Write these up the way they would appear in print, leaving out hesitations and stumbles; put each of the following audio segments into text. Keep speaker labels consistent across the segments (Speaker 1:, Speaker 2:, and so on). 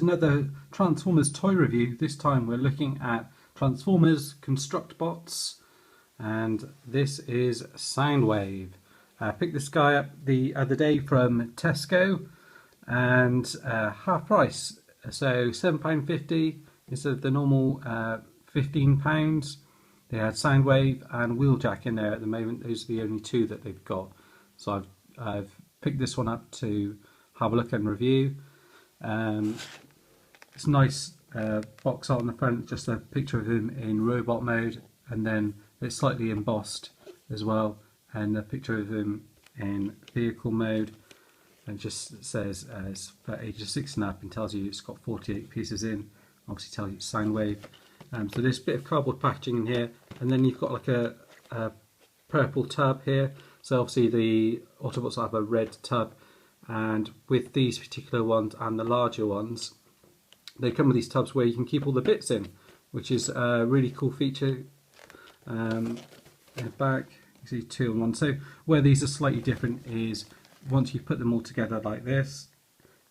Speaker 1: another Transformers toy review. This time we're looking at Transformers Constructbots, and this is Soundwave. I picked this guy up the other day from Tesco, and half price, so £7.50 instead of the normal £15. They had Soundwave and Wheeljack in there at the moment. Those are the only two that they've got. So I've picked this one up to have a look and review. It's a nice box art on the front, just a picture of him in robot mode, and then it's slightly embossed as well, and a picture of him in vehicle mode, and just says it's for ages 6 and up, and tells you it's got 48 pieces in. Obviously tells you it's Soundwave. So there's a bit of cardboard packaging in here, and then you've got like a purple tub here. So obviously the Autobots have a red tub, and with these particular ones and the larger ones, they come with these tubs where you can keep all the bits in, which is a really cool feature. In the back, you see 2 in 1. So where these are slightly different is once you put them all together like this,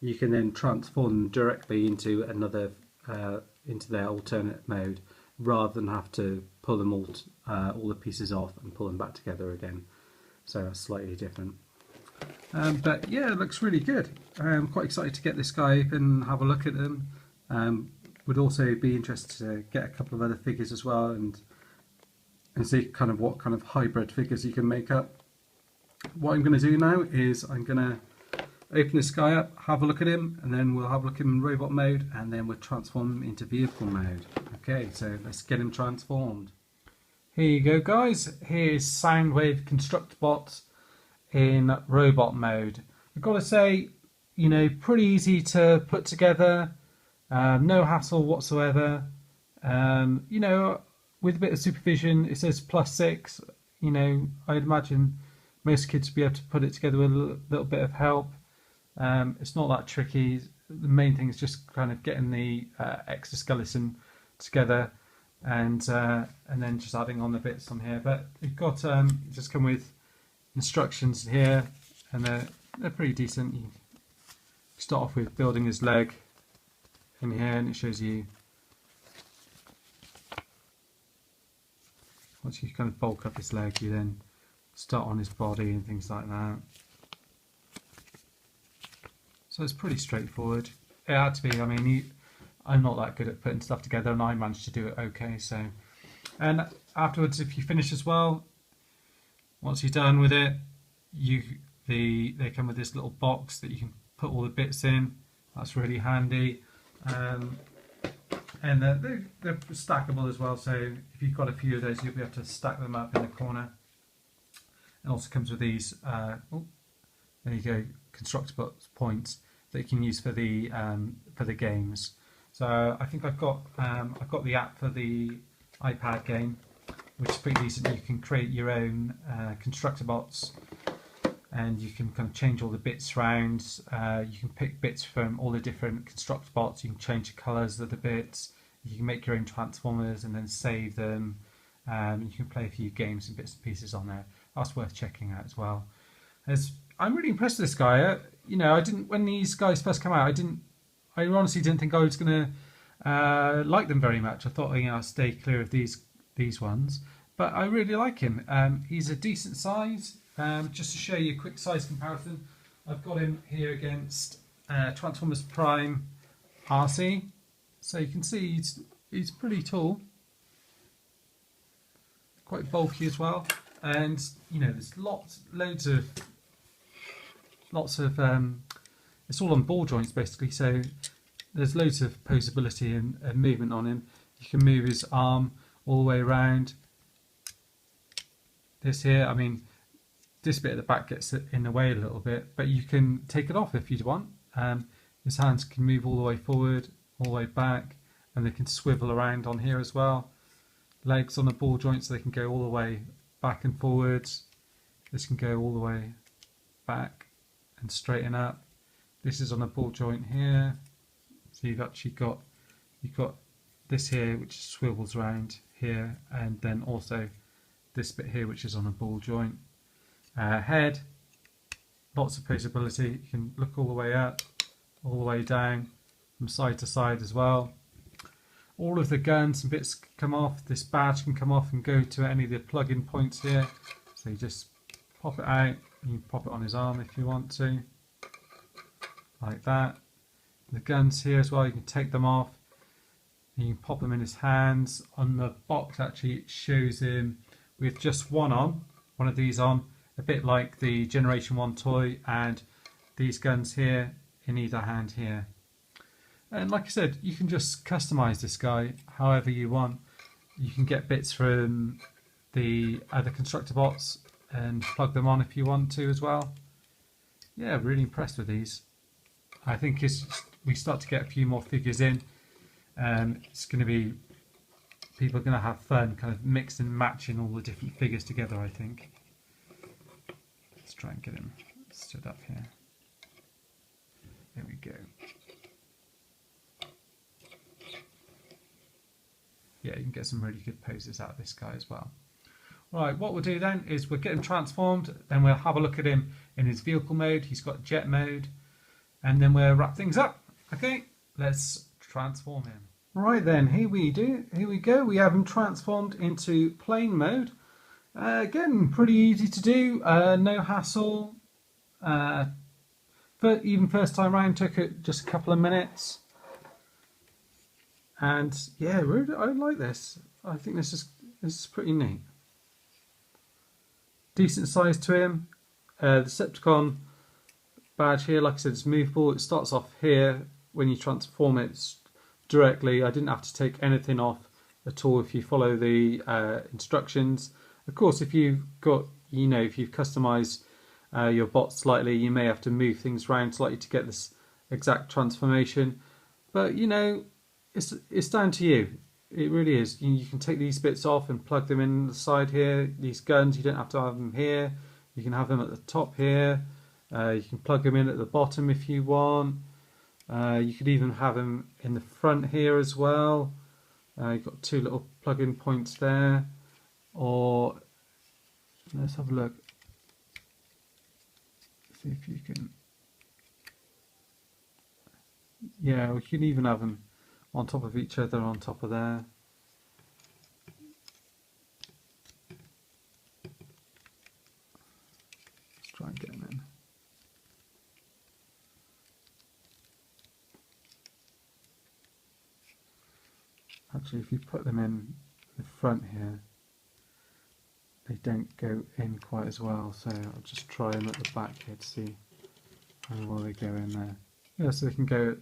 Speaker 1: you can then transform them directly into another into their alternate mode, rather than have to pull them all the pieces off and pull them back together again. So that's slightly different. But yeah, it looks really good. I'm quite excited to get this guy up and have a look at them. Would also be interested to get a couple of other figures as well, and see kind of what kind of hybrid figures you can make up. What I'm going to do now is I'm going to open this guy up, have a look at him, and then we'll have a look at him in robot mode, and then we'll transform him into vehicle mode. Okay, so let's get him transformed. Here you go, guys. Here's Soundwave Constructbots in robot mode. I've got to say, you know, pretty easy to put together, no hassle whatsoever. You know, with a bit of supervision, it says +6. You know, I'd imagine most kids would be able to put it together with a little bit of help. It's not that tricky. The main thing is just kind of getting the exoskeleton together, and then just adding on the bits on here. But we've got just come with instructions here, and they're pretty decent. You start off with building his leg in here, and it shows you once you kind of bulk up his leg, you then start on his body and things like that. So it's pretty straightforward. It had to be. I mean, I'm not that good at putting stuff together, and I managed to do it okay. So, and afterwards, if you finish as well, once you're done with it, they come with this little box that you can put all the bits in. That's really handy, and they're stackable as well. So if you've got a few of those, you'll be able to stack them up in the corner. It also comes with these. There you go, Constructbots points that you can use for the games. So I think I've got the app for the iPad game, which is pretty decent. You can create your own Constructbots, and you can kind of change all the bits around. You can pick bits from all the different Constructbots. You can change the colours of the bits. You can make your own Transformers and then save them. You can play a few games and bits and pieces on there. That's worth checking out as well. I'm really impressed with this guy. You know, when these guys first came out, I honestly didn't think I was going to like them very much. I thought, you know, I'll stay clear of these ones, but I really like him. He's a decent size. Just to show you a quick size comparison, I've got him here against Transformers Prime RC. So you can see he's pretty tall, quite bulky as well, and you know, there's loads of it's all on ball joints basically, so there's loads of posability and movement on him. You can move his arm all the way around. This here, I mean, this bit at the back gets in the way a little bit, but you can take it off if you want. His hands can move all the way forward, all the way back, and they can swivel around on here as well. Legs on a ball joint, so they can go all the way back and forwards. This can go all the way back and straighten up. This is on a ball joint here, so you've actually got this here which swivels around here, and then also this bit here which is on a ball joint. Head, lots of posability. You can look all the way up, all the way down, from side to side as well. All of the guns and bits come off. This badge can come off and go to any of the plug-in points here. So you just pop it out, and you pop it on his arm if you want to, like that. The guns here as well, you can take them off. You can pop them in his hands. On the box actually it shows him with just one of these on, a bit like the Generation 1 toy, and these guns here in either hand here. And like I said, you can just customize this guy however you want. You can get bits from the other Constructbots and plug them on if you want to as well. Yeah, really impressed with these. I think as we start to get a few more figures in, it's going to be, people are going to have fun kind of mixing and matching all the different figures together, I think. Let's try and get him stood up here. There we go. Yeah, you can get some really good poses out of this guy as well. Right, what we'll do then is we'll get him transformed, then we'll have a look at him in his vehicle mode. He's got jet mode, and then we'll wrap things up. Okay, let's transform him. Right then, here we go. We have him transformed into plane mode. Again, pretty easy to do, no hassle. Even first time round took it just a couple of minutes. And yeah, really, I like this. I think this is pretty neat. Decent size to him. The Decepticon badge here, like I said, it's movable. It starts off here when you transform it directly. I didn't have to take anything off at all if you follow the instructions. Of course, if you've got, if you've customized your bot slightly, you may have to move things around slightly to get this exact transformation. But it's down to you. It really is. You can take these bits off and plug them in the side here. These guns, you don't have to have them here. You can have them at the top here. You can plug them in at the bottom if you want. You could even have them in the front here as well. You've got two little plug-in points there. Or let's have a look. See if you can. Yeah, we can even have them on top of each other, on top of there. Let's try and get them in. Actually, if you put them in the front here, they don't go in quite as well, so I'll just try them at the back here to see how well they go in there. Yeah, so they can go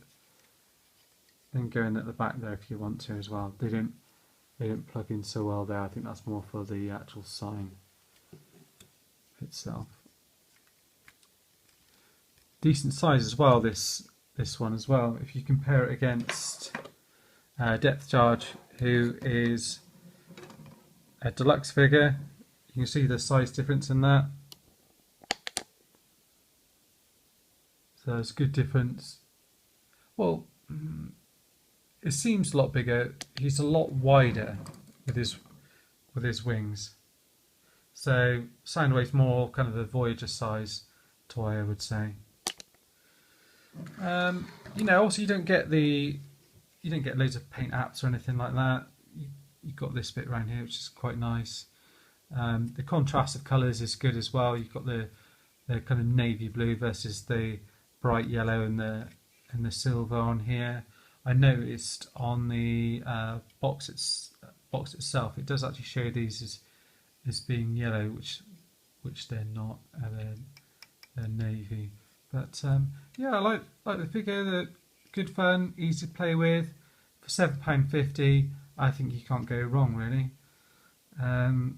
Speaker 1: in at the back there if you want to as well. They don't plug in so well there. I think that's more for the actual sign itself. Decent size as well, this one as well. If you compare it against Depth Charge, who is a deluxe figure, you can see the size difference in that. So there's a good difference. Well, it seems a lot bigger. He's a lot wider with his wings. So Soundwave's more kind of a Voyager size toy, I would say. Also you don't get loads of paint apps or anything like that. You've got this bit around here, which is quite nice. The contrast of colours is good as well. You've got the kind of navy blue versus the bright yellow and the silver on here. I noticed on the box itself, it does actually show these as being yellow, which they're not. They're navy. But yeah, I like the figure. They're good fun, easy to play with. For £7.50, I think you can't go wrong, really.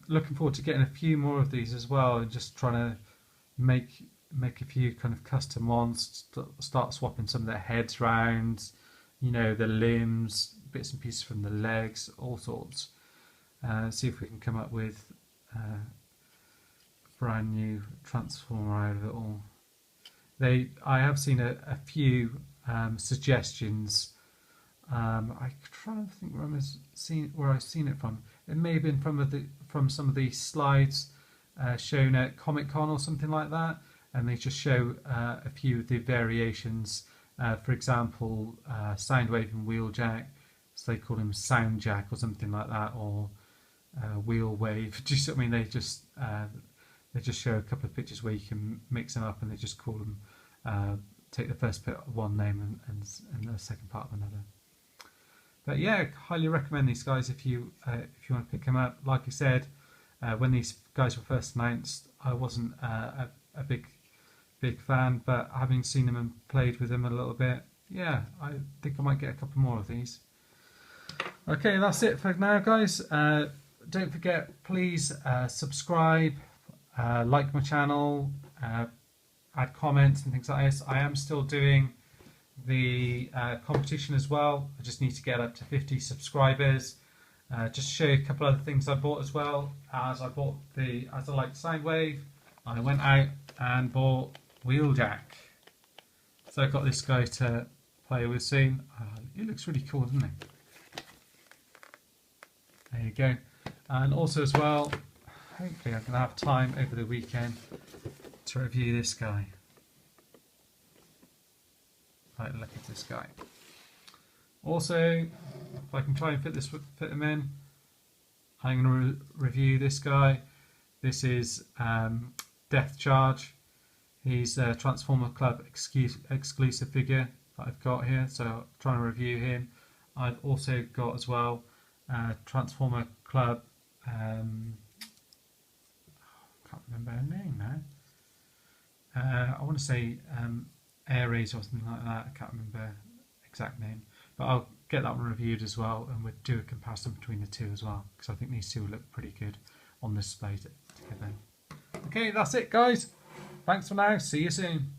Speaker 1: Looking forward to getting a few more of these as well, and just trying to make a few kind of custom ones. Start swapping some of their heads round, the limbs, bits and pieces from the legs, all sorts. See if we can come up with a brand new transformer out of it all. I have seen a few suggestions. I try to think where I've seen it from. It may have been from some of the slides shown at Comic Con or something like that, and they just show a few of the variations For example, Soundwave and Wheeljack, so they call him Soundjack or something like that, or Wheelwave. Do you see what I mean? They just show a couple of pictures where you can mix them up, and they just call them, take the first bit of one name and the second part of another. But yeah, highly recommend these guys if you want to pick them up. Like I said, when these guys were first announced, I wasn't a big fan, but having seen them and played with them a little bit, yeah, I think I might get a couple more of these. Okay, that's it for now, guys. Don't forget, please subscribe, like my channel, add comments and things like this. I am still doing the competition as well. I just need to get up to 50 subscribers. Just show you a couple other things I bought as well. As I liked Soundwave, I went out and bought Wheeljack. So I've got this guy to play with soon. He looks really cool, doesn't he? There you go. And also as well, hopefully I'm going to have time over the weekend to review this guy. Right, look at this guy. Also, if I can try and fit him in, I'm going to review this guy. This is Death Charge. He's a Transformer Club exclusive figure that I've got here, so I'm trying to review him. I've also got as well Transformer Club, I can't remember her name now. I want to say Ares or something like that. I can't remember the exact name, but I'll get that one reviewed as well, and we'll do a comparison between the two as well, because I think these two look pretty good on this display together. Okay, that's it, guys. Thanks for now. See you soon.